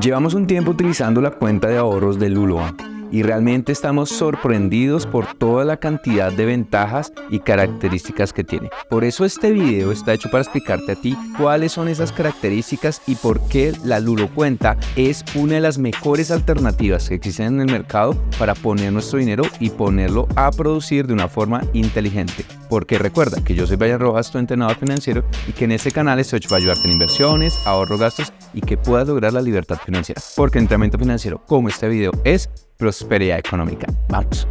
Llevamos un tiempo utilizando la cuenta de ahorros de Lulobank y realmente estamos sorprendidos por toda la cantidad de ventajas y características que tiene. Por eso este video está hecho para explicarte a ti cuáles son esas características y por qué la Lulocuenta es una de las mejores alternativas que existen en el mercado para poner nuestro dinero y ponerlo a producir de una forma inteligente. Porque recuerda que yo soy Brian Rojas, tu entrenador financiero, y que en este canal estoy hecho para ayudarte en inversiones, ahorro, gastos y que puedas lograr la libertad financiera. Porque entrenamiento financiero como este video es prosperidad económica. Vamos.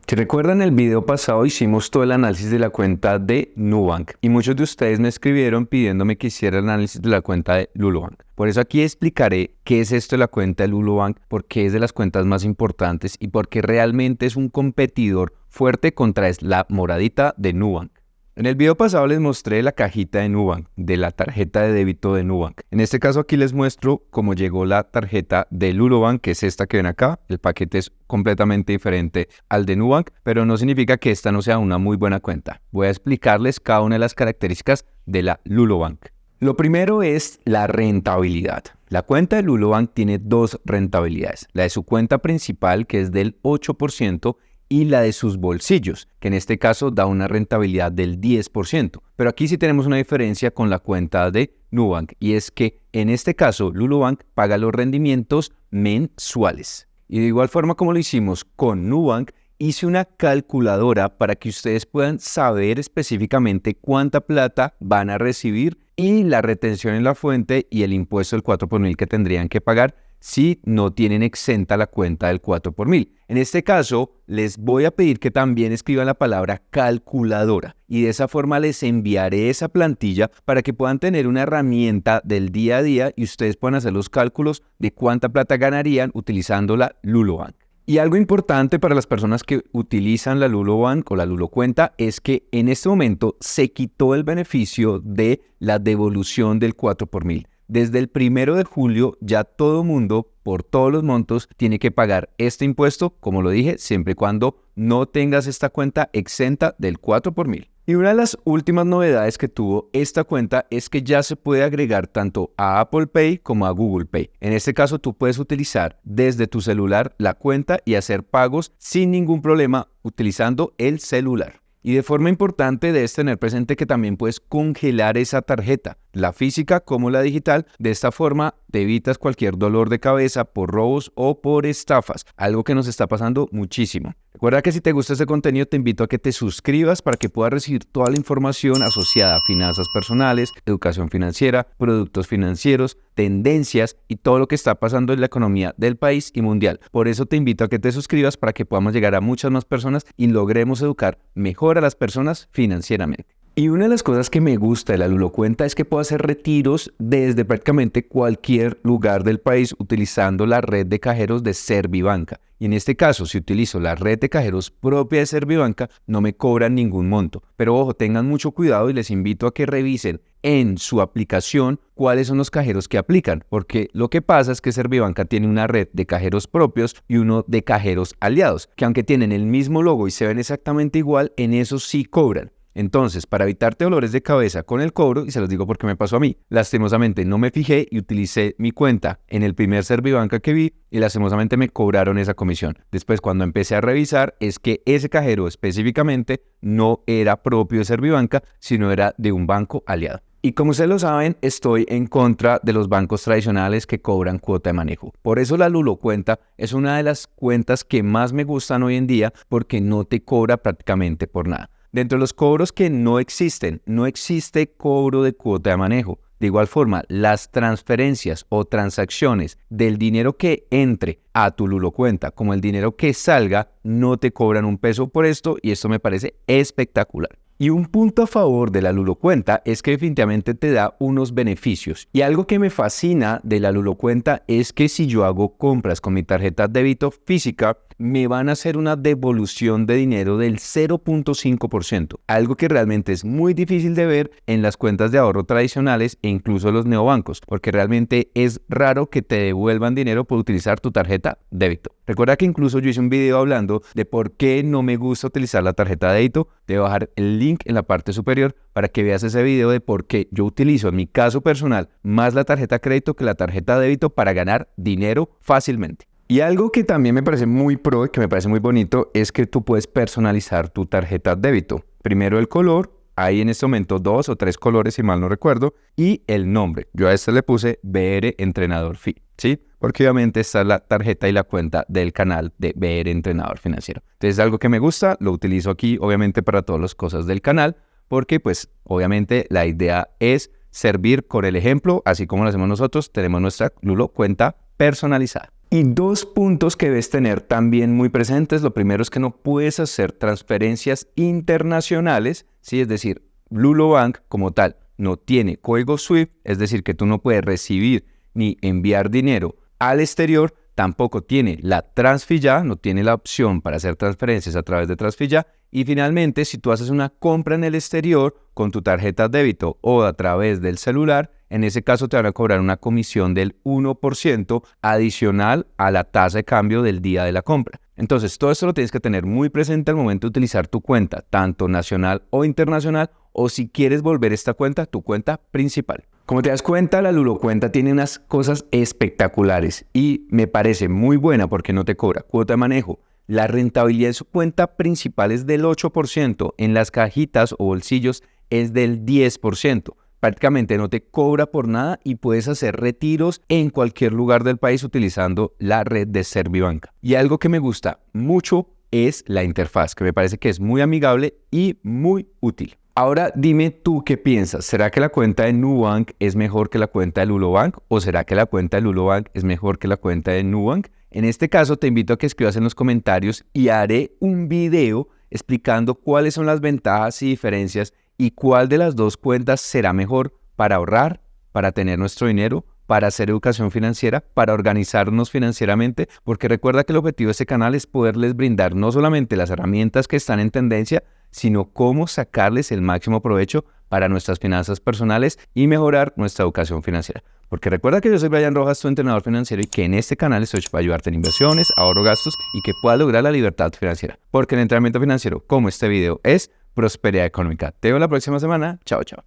Si recuerdan, el video pasado hicimos todo el análisis de la cuenta de Nubank y muchos de ustedes me escribieron pidiéndome que hiciera el análisis de la cuenta de Lulobank. Por eso aquí explicaré qué es esto de la cuenta de Lulobank, por qué es de las cuentas más importantes y por qué realmente es un competidor fuerte contra la moradita de Nubank. En el video pasado les mostré la cajita de Nubank, de la tarjeta de débito de Nubank. En este caso aquí les muestro cómo llegó la tarjeta de Lulobank, que es esta que ven acá. El paquete es completamente diferente al de Nubank, pero no significa que esta no sea una muy buena cuenta. Voy a explicarles cada una de las características de la Lulobank. Lo primero es la rentabilidad. La cuenta de Lulobank tiene dos rentabilidades. La de su cuenta principal, que es del 8%, y la de sus bolsillos, que en este caso da una rentabilidad del 10%. Pero aquí sí tenemos una diferencia con la cuenta de Nubank, y es que en este caso Lulobank paga los rendimientos mensuales. Y de igual forma como lo hicimos con Nubank, hice una calculadora para que ustedes puedan saber específicamente cuánta plata van a recibir y la retención en la fuente y el impuesto del 4 por mil que tendrían que pagar si no tienen exenta la cuenta del 4 por mil. En este caso, les voy a pedir que también escriban la palabra calculadora y de esa forma les enviaré esa plantilla para que puedan tener una herramienta del día a día y ustedes puedan hacer los cálculos de cuánta plata ganarían utilizando la Lulobank. Y algo importante para las personas que utilizan la Lulobank o la Lulocuenta es que en este momento se quitó el beneficio de la devolución del 4 por mil. Desde el 1 de julio ya todo mundo, por todos los montos, tiene que pagar este impuesto, como lo dije, siempre y cuando no tengas esta cuenta exenta del 4 por mil. Y una de las últimas novedades que tuvo esta cuenta es que ya se puede agregar tanto a Apple Pay como a Google Pay. En este caso tú puedes utilizar desde tu celular la cuenta y hacer pagos sin ningún problema utilizando el celular. Y de forma importante debes tener presente que también puedes congelar esa tarjeta, la física como la digital. De esta forma te evitas cualquier dolor de cabeza por robos o por estafas, algo que nos está pasando muchísimo. Recuerda que si te gusta este contenido te invito a que te suscribas para que puedas recibir toda la información asociada a finanzas personales, educación financiera, productos financieros, tendencias y todo lo que está pasando en la economía del país y mundial. Por eso te invito a que te suscribas para que podamos llegar a muchas más personas y logremos educar mejor a las personas financieramente. Y una de las cosas que me gusta de la Lulocuenta es que puedo hacer retiros desde prácticamente cualquier lugar del país utilizando la red de cajeros de Servibanca. Y en este caso, si utilizo la red de cajeros propia de Servibanca, no me cobran ningún monto. Pero ojo, tengan mucho cuidado y les invito a que revisen en su aplicación cuáles son los cajeros que aplican. Porque lo que pasa es que Servibanca tiene una red de cajeros propios y uno de cajeros aliados, que aunque tienen el mismo logo y se ven exactamente igual, en esos sí cobran. Entonces, para evitarte dolores de cabeza con el cobro, y se los digo porque me pasó a mí, lastimosamente no me fijé y utilicé mi cuenta en el primer Servibanca que vi y lastimosamente me cobraron esa comisión. Después, cuando empecé a revisar, es que ese cajero específicamente no era propio de Servibanca, sino era de un banco aliado. Y como ustedes lo saben, estoy en contra de los bancos tradicionales que cobran cuota de manejo. Por eso la Lulocuenta es una de las cuentas que más me gustan hoy en día porque no te cobra prácticamente por nada. Dentro de los cobros que no existe cobro de cuota de manejo. De igual forma, las transferencias o transacciones del dinero que entre a tu Lulocuenta como el dinero que salga, no te cobran un peso por esto y esto me parece espectacular. Y un punto a favor de la Lulocuenta es que definitivamente te da unos beneficios. Y algo que me fascina de la Lulocuenta es que si yo hago compras con mi tarjeta de débito física, me van a hacer una devolución de dinero del 0.5%. Algo que realmente es muy difícil de ver en las cuentas de ahorro tradicionales e incluso los neobancos, porque realmente es raro que te devuelvan dinero por utilizar tu tarjeta de débito. Recuerda que incluso yo hice un video hablando de por qué no me gusta utilizar la tarjeta de débito. Te voy a dejar el link en la parte superior para que veas ese video de por qué yo utilizo en mi caso personal más la tarjeta de crédito que la tarjeta de débito para ganar dinero fácilmente. Y algo que también me parece muy pro y que me parece muy bonito es que tú puedes personalizar tu tarjeta de débito. Primero el color, hay en este momento 2 o 3 colores si mal no recuerdo, y el nombre. Yo a este le puse BR Entrenador FI, ¿sí? Porque obviamente esta es la tarjeta y la cuenta del canal de BR Entrenador Financiero. Entonces es algo que me gusta, lo utilizo aquí obviamente para todas las cosas del canal, porque pues obviamente la idea es servir con el ejemplo, así como lo hacemos nosotros, tenemos nuestra Lulo cuenta personalizada. Y 2 puntos que debes tener también muy presentes. Lo primero es que no puedes hacer transferencias internacionales, ¿sí? Es decir, Lulo Bank como tal no tiene código SWIFT, es decir, que tú no puedes recibir ni enviar dinero al exterior, tampoco tiene la TransFi-Ya, no tiene la opción para hacer transferencias a través de TransFi-Ya. Y finalmente, si tú haces una compra en el exterior con tu tarjeta de débito o a través del celular, en ese caso te van a cobrar una comisión del 1% adicional a la tasa de cambio del día de la compra. Entonces, todo esto lo tienes que tener muy presente al momento de utilizar tu cuenta, tanto nacional o internacional, o si quieres volver esta cuenta, tu cuenta principal. Como te das cuenta, la Lulo cuenta tiene unas cosas espectaculares y me parece muy buena porque no te cobra cuota de manejo. La rentabilidad de su cuenta principal es del 8%, en las cajitas o bolsillos es del 10%. Prácticamente no te cobra por nada y puedes hacer retiros en cualquier lugar del país utilizando la red de Servibanca. Y algo que me gusta mucho es la interfaz, que me parece que es muy amigable y muy útil. Ahora dime tú qué piensas. ¿Será que la cuenta de Nubank es mejor que la cuenta de Lulo Bank? ¿O será que la cuenta de Lulo Bank es mejor que la cuenta de Nubank? En este caso te invito a que escribas en los comentarios y haré un video explicando cuáles son las ventajas y diferencias y cuál de las dos cuentas será mejor para ahorrar, para tener nuestro dinero, para hacer educación financiera, para organizarnos financieramente, porque recuerda que el objetivo de este canal es poderles brindar no solamente las herramientas que están en tendencia, sino cómo sacarles el máximo provecho para nuestras finanzas personales y mejorar nuestra educación financiera. Porque recuerda que yo soy Brian Rojas, tu entrenador financiero, y que en este canal estoy para ayudarte en inversiones, ahorro, gastos y que puedas lograr la libertad financiera. Porque el entrenamiento financiero, como este video, es prosperidad económica. Te veo la próxima semana. Chao, chao.